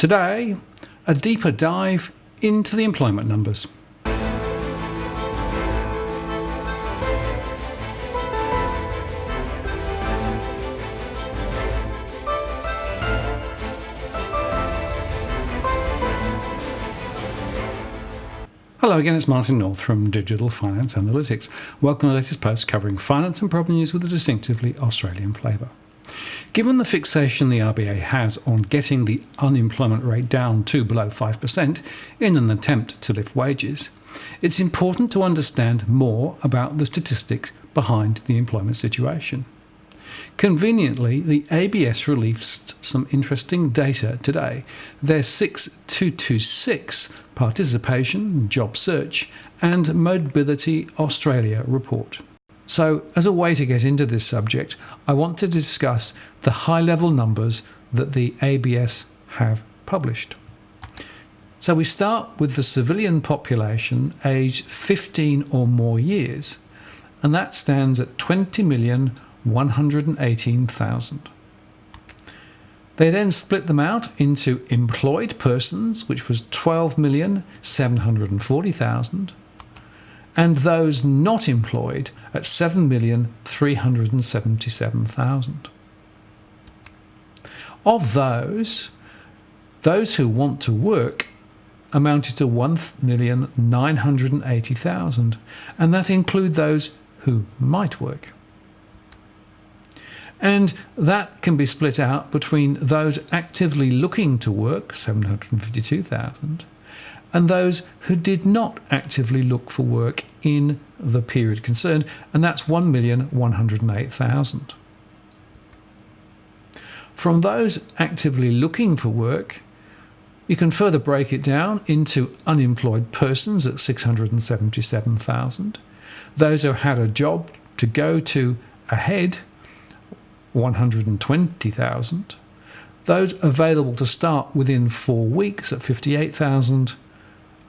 Today, a deeper dive into the employment numbers. Hello again, it's Martin North from Digital Finance Analytics. Welcome to the latest post covering finance and property news with a distinctively Australian flavour. Given the fixation the RBA has on getting the unemployment rate down to below 5% in an attempt to lift wages, it's important to understand more about the statistics behind the employment situation. Conveniently, the ABS released some interesting data today. Their 6226 Participation, Job Search and Mobility Australia report. So, as a way to get into this subject, I want to discuss the high-level numbers that the ABS have published. So we start with the civilian population aged 15 or more years, and that stands at 20,118,000. They then split them out into employed persons, which was 12,740,000, and those not employed at 7,377,000. Of those who want to work amounted to 1,980,000, and that include those who might work. And that can be split out between those actively looking to work, 752,000, and those who did not actively look for work in the period concerned, and that's 1,108,000. From those actively looking for work, you can further break it down into unemployed persons at 677,000, those who had a job to go to ahead, 120,000, those available to start within 4 weeks at 58,000,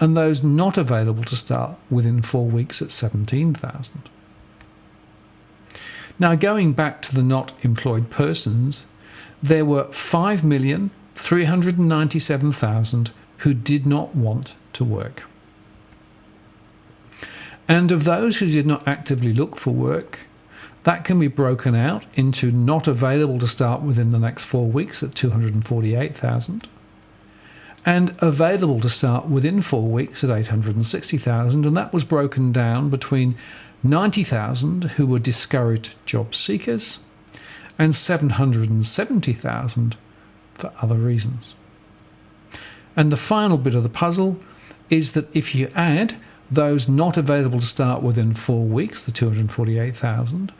and those not available to start within 4 weeks at 17,000. Now, going back to the not employed persons, there were 5,397,000 who did not want to work. And of those who did not actively look for work, that can be broken out into not available to start within the next 4 weeks at 248,000, and available to start within 4 weeks at 860,000, and that was broken down between 90,000 who were discouraged job seekers and 770,000 for other reasons. And the final bit of the puzzle is that if you add those not available to start within 4 weeks, the 248,000,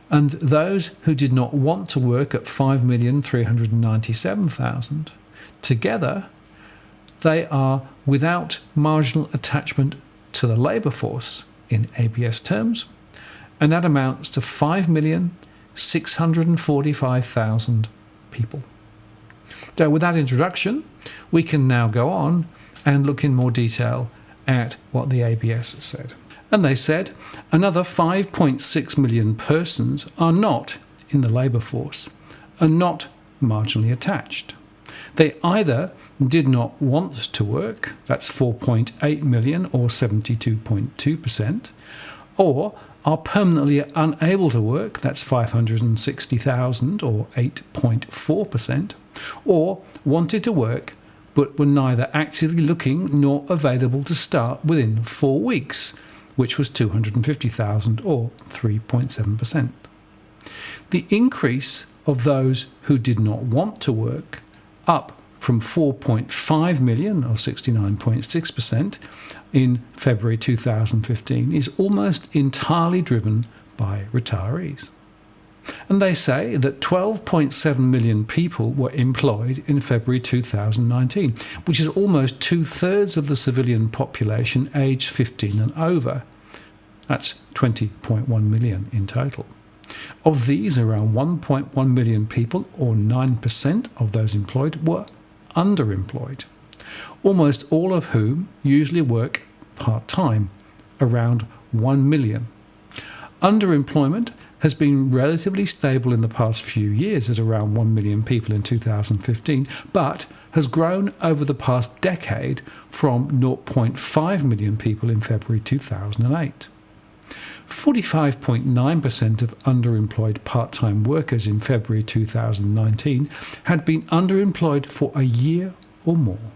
and those who did not want to work at 5,397,000, together they are without marginal attachment to the labour force in ABS terms, and that amounts to 5,645,000 people. So with that introduction, we can now go on and look in more detail at what the ABS said. And they said another 5.6 million persons are not in the labour force and not marginally attached. They either did not want to work, that's 4.8 million or 72.2%, or are permanently unable to work, that's 560,000 or 8.4%, or wanted to work but were neither actively looking nor available to start within 4 weeks, which was 250,000 or 3.7%. The increase of those who did not want to work, up from 4.5 million or 69.6% in February 2015, is almost entirely driven by retirees. And they say that 12.7 million people were employed in February 2019, which is almost 2/3 of the civilian population aged 15 and over. That's 20.1 million in total. Of these, around 1.1 million people, or 9% of those employed, were underemployed, almost all of whom usually work part-time, around 1 million. Underemployment has been relatively stable in the past few years at around 1 million people in 2015, but has grown over the past decade from 0.5 million people in February 2008. 45.9% of underemployed part-time workers in February 2019 had been underemployed for a year or more.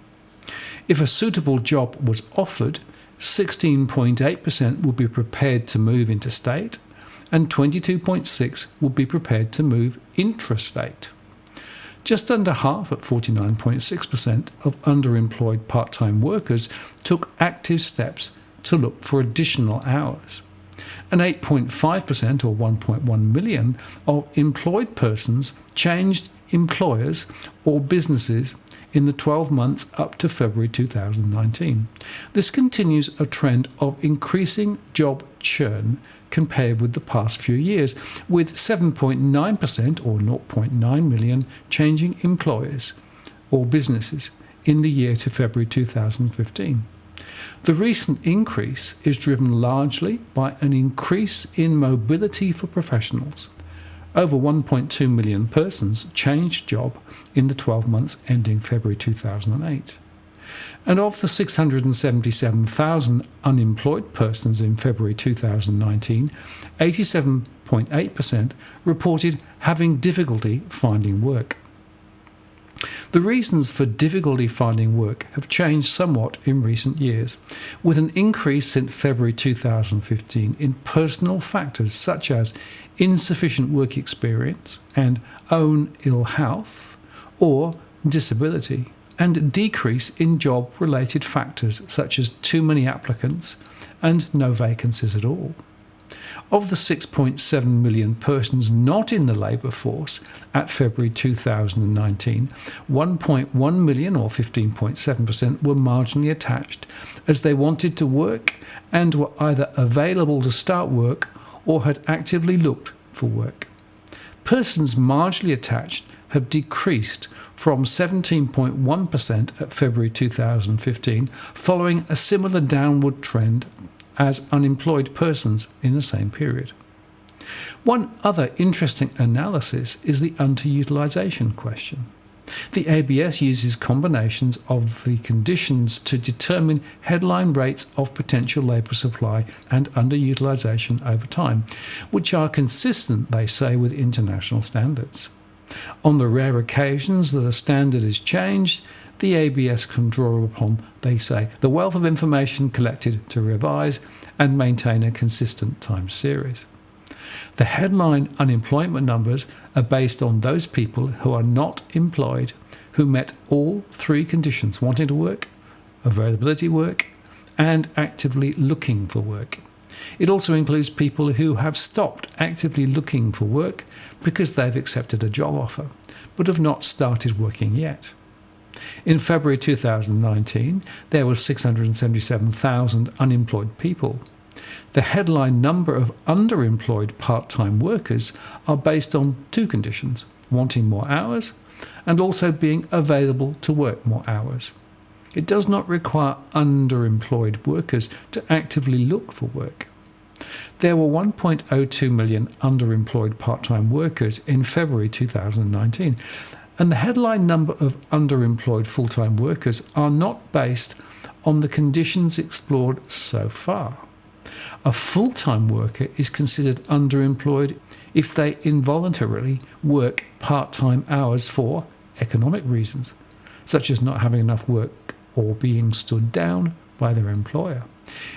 If a suitable job was offered, 16.8% would be prepared to move interstate, and 22.6% would be prepared to move intrastate. Just under half, at 49.6%, of underemployed part-time workers took active steps to look for additional hours. And 8.5%, or 1.1 million, of employed persons changed employers or businesses in the 12 months up to February 2019. This continues a trend of increasing job churn compared with the past few years, with 7.9%, or 0.9 million, changing employers or businesses in the year to February 2015. The recent increase is driven largely by an increase in mobility for professionals. Over 1.2 million persons changed job in the 12 months ending February 2008. And of the 677,000 unemployed persons in February 2019, 87.8% reported having difficulty finding work. The reasons for difficulty finding work have changed somewhat in recent years, with an increase since February 2015 in personal factors such as insufficient work experience and own ill health or disability, and a decrease in job-related factors such as too many applicants and no vacancies at all. Of the 6.7 million persons not in the labour force at February 2019, 1.1 million, or 15.7%, were marginally attached as they wanted to work and were either available to start work or had actively looked for work. Persons marginally attached have decreased from 17.1% at February 2015, following a similar downward trend as unemployed persons in the same period. One other interesting analysis is the underutilisation question. The ABS uses combinations of the conditions to determine headline rates of potential labour supply and underutilisation over time, which are consistent, they say, with international standards. On the rare occasions that a standard is changed, the ABS can draw upon, they say, the wealth of information collected to revise and maintain a consistent time series. The headline unemployment numbers are based on those people who are not employed, who met all three conditions: wanting to work, availability work, and actively looking for work. It also includes people who have stopped actively looking for work because they've accepted a job offer, but have not started working yet. In February 2019, there were 677,000 unemployed people. The headline number of underemployed part-time workers are based on two conditions: wanting more hours and also being available to work more hours. It does not require underemployed workers to actively look for work. There were 1.02 million underemployed part-time workers in February 2019, and the headline number of underemployed full-time workers are not based on the conditions explored so far. A full-time worker is considered underemployed if they involuntarily work part-time hours for economic reasons, such as not having enough work or being stood down by their employer.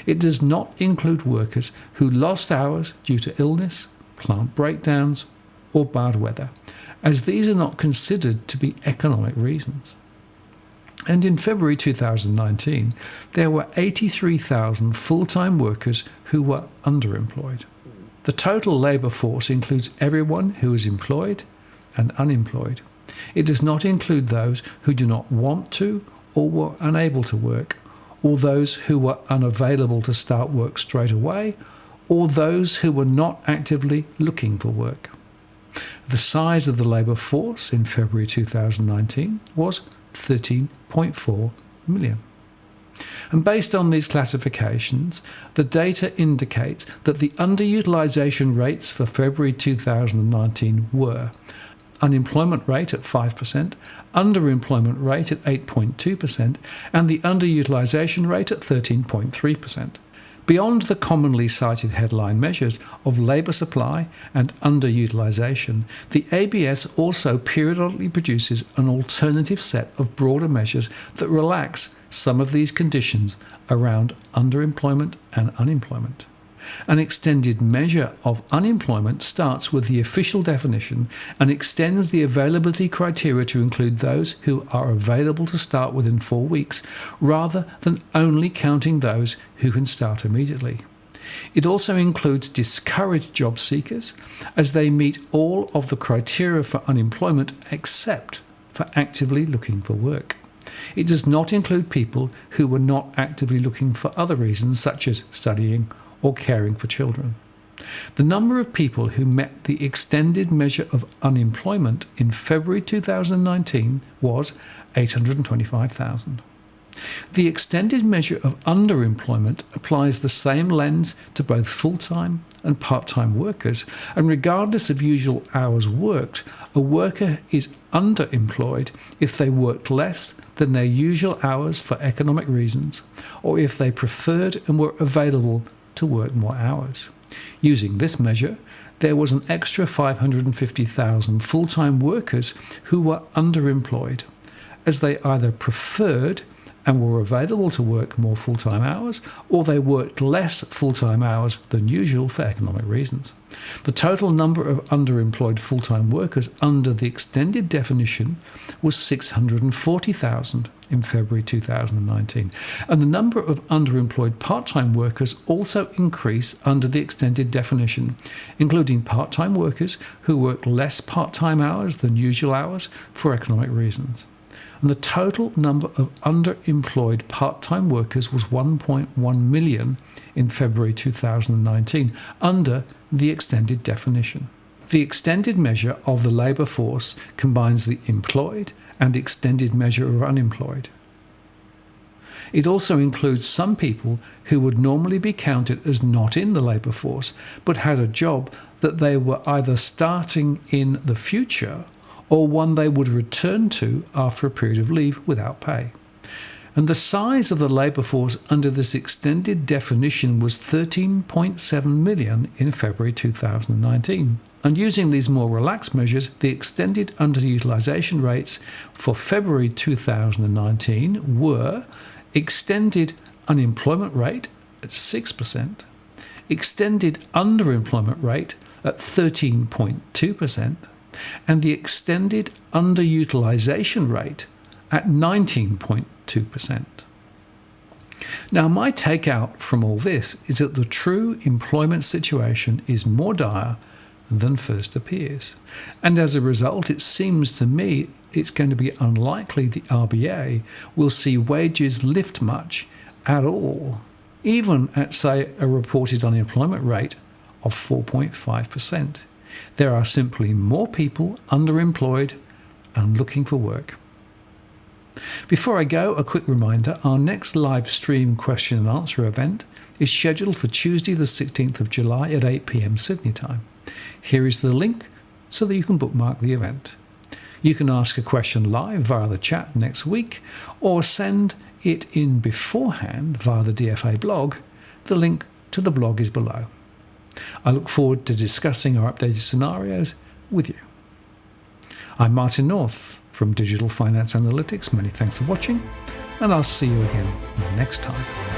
It does not include workers who lost hours due to illness, plant breakdowns, or bad weather, as these are not considered to be economic reasons. And in February 2019, there were 83,000 full-time workers who were underemployed. The total labour force includes everyone who is employed and unemployed. It does not include those who do not want to or were unable to work, or those who were unavailable to start work straight away, or those who were not actively looking for work. The size of the labour force in February 2019 was 13.4 million. And based on these classifications, the data indicates that the underutilisation rates for February 2019 were unemployment rate at 5%, underemployment rate at 8.2%, and the underutilisation rate at 13.3%. Beyond the commonly cited headline measures of labour supply and underutilisation, the ABS also periodically produces an alternative set of broader measures that relax some of these conditions around underemployment and unemployment. An extended measure of unemployment starts with the official definition and extends the availability criteria to include those who are available to start within 4 weeks, rather than only counting those who can start immediately. It also includes discouraged job seekers, as they meet all of the criteria for unemployment except for actively looking for work. It does not include people who were not actively looking for other reasons, such as studying or caring for children. The number of people who met the extended measure of unemployment in February 2019 was 825,000. The extended measure of underemployment applies the same lens to both full-time and part-time workers, and regardless of usual hours worked, a worker is underemployed if they worked less than their usual hours for economic reasons, or if they preferred and were available to work more hours. Using this measure, there was an extra 550,000 full-time workers who were underemployed, as they either preferred and were available to work more full-time hours, or they worked less full-time hours than usual for economic reasons. The total number of underemployed full-time workers under the extended definition was 640,000 in February 2019, and the number of underemployed part-time workers also increased under the extended definition, including part-time workers who work less part-time hours than usual hours for economic reasons. And the total number of underemployed part-time workers was 1.1 million in February 2019 under the extended definition. The extended measure of the labour force combines the employed and extended measure of unemployed. It also includes some people who would normally be counted as not in the labour force, but had a job that they were either starting in the future or one they would return to after a period of leave without pay. And the size of the labour force under this extended definition was 13.7 million in February 2019. And using these more relaxed measures, the extended underutilisation rates for February 2019 were extended unemployment rate at 6%, extended underemployment rate at 13.2%, and the extended underutilisation rate at 19.2%. Now, my takeout from all this is that the true employment situation is more dire than first appears. And as a result, it seems to me it's going to be unlikely the RBA will see wages lift much at all, even at, say, a reported unemployment rate of 4.5%. There are simply more people underemployed and looking for work. Before I go, a quick reminder, our next live stream question and answer event is scheduled for Tuesday the 16th of July at 8 p.m. Sydney time. Here is the link so that you can bookmark the event. You can ask a question live via the chat next week, or send it in beforehand via the DFA blog. The link to the blog is below. I look forward to discussing our updated scenarios with you. I'm Martin North from Digital Finance Analytics. Many thanks for watching, and I'll see you again next time.